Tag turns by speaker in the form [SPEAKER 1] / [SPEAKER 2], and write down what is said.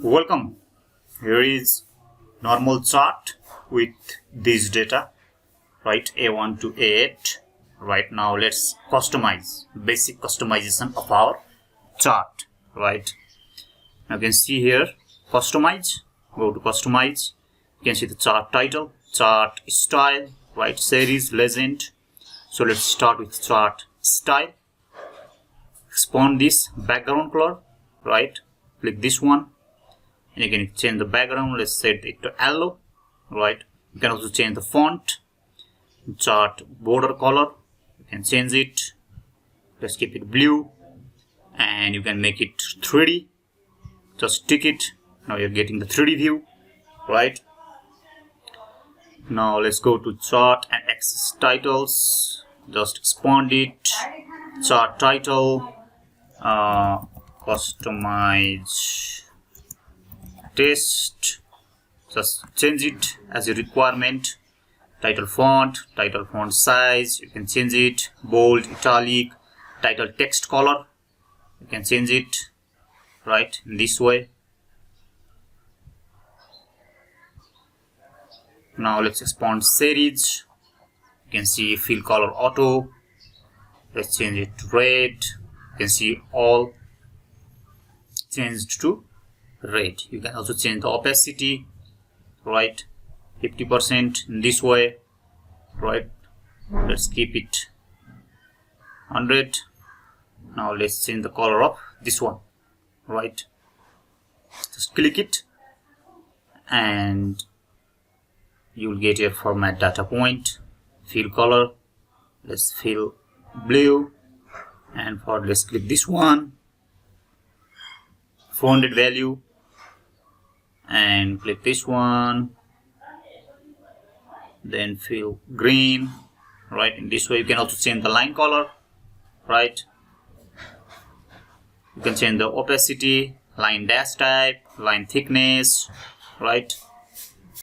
[SPEAKER 1] Welcome. Here is normal chart with this data, right? A1 to A8. Right now, let's customize basic customization of our chart, right? Now you can see here customize. Go to customize. You can see the chart title, chart style, right? Series, legend. So let's start with chart style. Expand this background color, right? Click this one. And you can change the background. Let's set it to yellow, right? You can also change the font, chart border color. You can change it. Let's keep it blue, and you can make it 3D. Just tick it. Now you're getting the 3D view, right? Now let's go to chart and axis titles. Just expand it. Chart title, customize text. Just change it as a requirement. Title font size, you can change it. Bold, italic, title text color, you can change it, right, in this way. Now let's expand series. You can see fill color auto. Let's change it to red. You can see all changed to red. You can also change the opacity, right, 50% in this way, right? Let's keep it 100. Now let's change the color of this one, right? Just click it and you will get your format data point. Fill color, let's fill blue, and let's click this one, 400 value, and click this one, then fill green, right? In this way you can also change the line color, right? You can change the opacity, line dash type, line thickness, right?